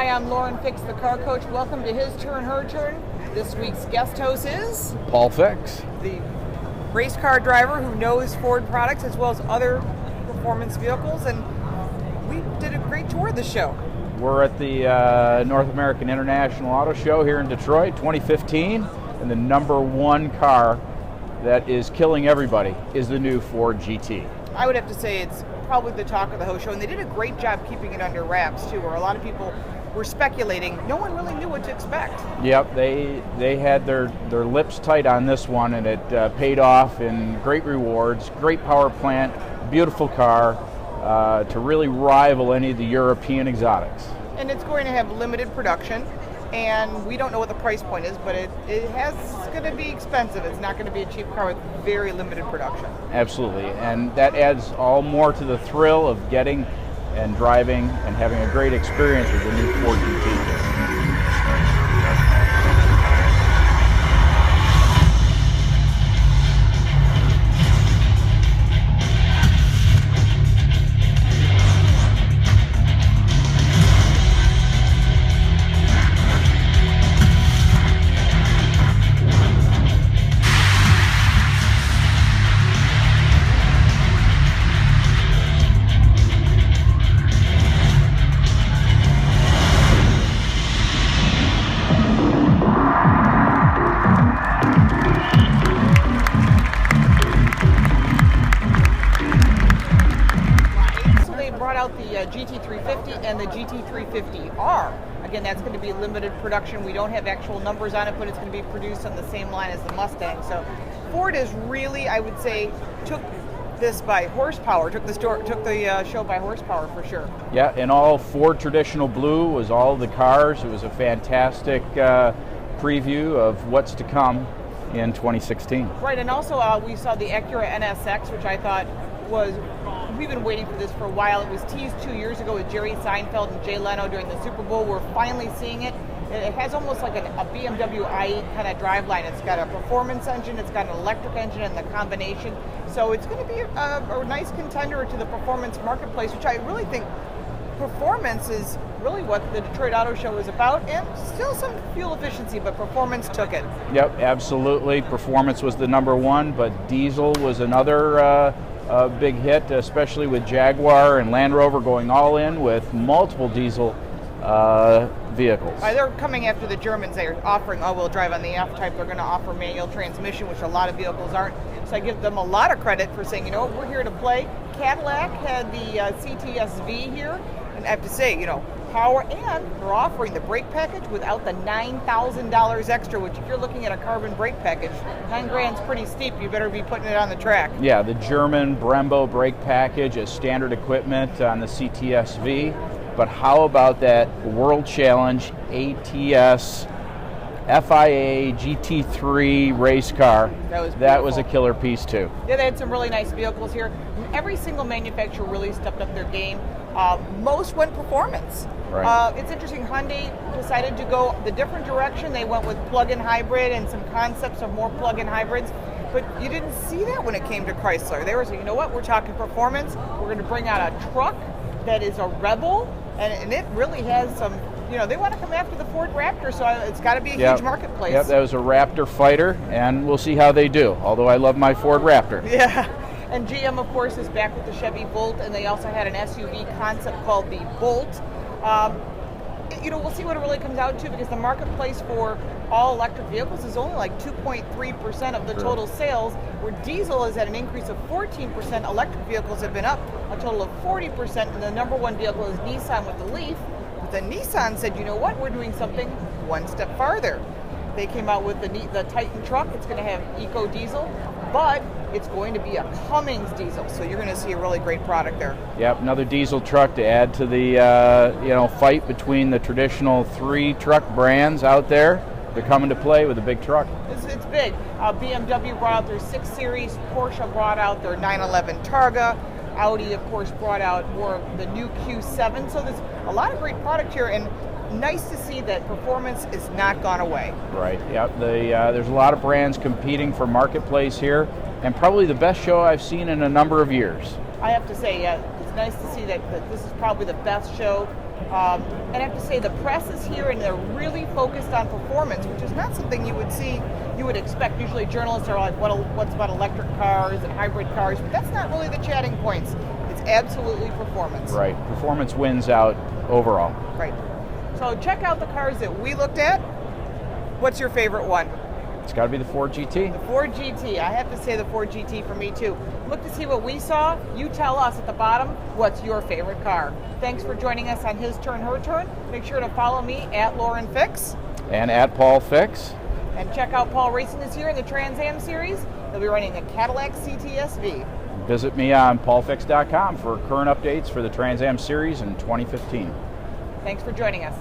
Hi, I'm Lauren Fix, the car coach. Welcome to His Turn, Her Turn. This week's guest host is Paul Fix, the race car driver who knows Ford products as well as other performance vehicles, and we did a great tour of the show. We're at the North American International Auto Show here in Detroit, 2015, and the number one car that is killing everybody is the new Ford GT. I would have to say it's probably the talk of the whole show, and they did a great job keeping it under wraps too, where a lot of people were speculating. No one really knew what to expect. Yep, they had their lips tight on this one, and it paid off in great rewards, great power plant, beautiful car, to really rival any of the European exotics. And it's going to have limited production, and we don't know what the price point is, but it's going to be expensive. It's not going to be a cheap car with very limited production. Absolutely, and that adds all more to the thrill of getting and driving and having a great experience with the new Ford GT. GT350 and the GT350R. Again, that's going to be limited production. We don't have actual numbers on it, but it's going to be produced on the same line as the Mustang. So Ford is really, I would say, took this by horsepower, took the show by horsepower for sure. Yeah, and all Ford traditional blue was all the cars. It was a fantastic preview of what's to come in 2016. Right, and also we saw the Acura NSX, which I thought we've been waiting for this for a while. It was teased 2 years ago with Jerry Seinfeld and Jay Leno during the Super Bowl. We're finally seeing it. It has almost like a BMW i8 kind of driveline. It's got a performance engine, it's got an electric engine and the combination. So it's going to be a nice contender to the performance marketplace, which I really think performance is really what the Detroit Auto Show is about, and still some fuel efficiency, but performance took it. Yep, absolutely. Performance was the number one, but diesel was another big hit, especially with Jaguar and Land Rover going all in with multiple diesel vehicles. They're coming after the Germans. They're offering all-wheel drive on the F-Type. They're going to offer manual transmission, which a lot of vehicles aren't. So I give them a lot of credit for saying, we're here to play. Cadillac had the CTS-V here, and I have to say, power, and they're offering the brake package without the $9,000 extra, which if you're looking at a carbon brake package, $9,000's pretty steep. You better be putting it on the track. Yeah, the German Brembo brake package is standard equipment on the CTS-V, but how about that World Challenge ATS FIA GT3 race car? That was a killer piece too. Yeah, they had some really nice vehicles here. Every single manufacturer really stepped up their game. Most went performance. Right. It's interesting, Hyundai decided to go the different direction. They went with plug-in hybrid and some concepts of more plug-in hybrids, but you didn't see that when it came to Chrysler. They were saying, we're talking performance. We're going to bring out a truck that is a rebel, and it really has some, they want to come after the Ford Raptor, so it's got to be a huge marketplace. Yep, that was a Raptor fighter, and we'll see how they do, although I love my Ford Raptor. Yeah. And GM, of course, is back with the Chevy Bolt, and they also had an SUV concept called the Bolt. We'll see what it really comes out to, because the marketplace for all electric vehicles is only like 2.3% of the total sales, where diesel is at an increase of 14%. Electric vehicles have been up a total of 40%, and the number one vehicle is Nissan with the Leaf. But then Nissan said, we're doing something one step farther. They came out with the Titan truck. It's going to have eco diesel, but it's going to be a Cummins diesel, so you're going to see a really great product there. Yep, another diesel truck to add to the fight between the traditional three truck brands out there. They're coming to play with a big truck. It's big. BMW brought out their 6 Series. Porsche brought out their 911 Targa. Audi, of course, brought out more of the new Q7. So there's a lot of great product here, and nice to see that performance is not gone away. Right, yep. There's a lot of brands competing for marketplace here, and probably the best show I've seen in a number of years. I have to say, it's nice to see that this is probably the best show And I have to say the press is here and they're really focused on performance, which is not something you would expect. Usually journalists are like, what's about electric cars and hybrid cars? But that's not really the chatting points. It's absolutely performance. Right. Performance wins out overall. Right. So check out the cars that we looked at. What's your favorite one? It's got to be the Ford GT. The Ford GT. I have to say the Ford GT for me too. Look to see what we saw. You tell us at the bottom what's your favorite car. Thanks for joining us on His Turn, Her Turn. Make sure to follow me at Lauren Fix. And at Paul Fix. And check out Paul Racing this year in the Trans Am Series. He'll be running the Cadillac CTS-V. Visit me on paulfix.com for current updates for the Trans Am Series in 2015. Thanks for joining us.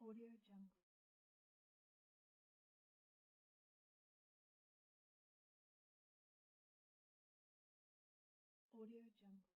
Audio Jungle. Audio Jungle.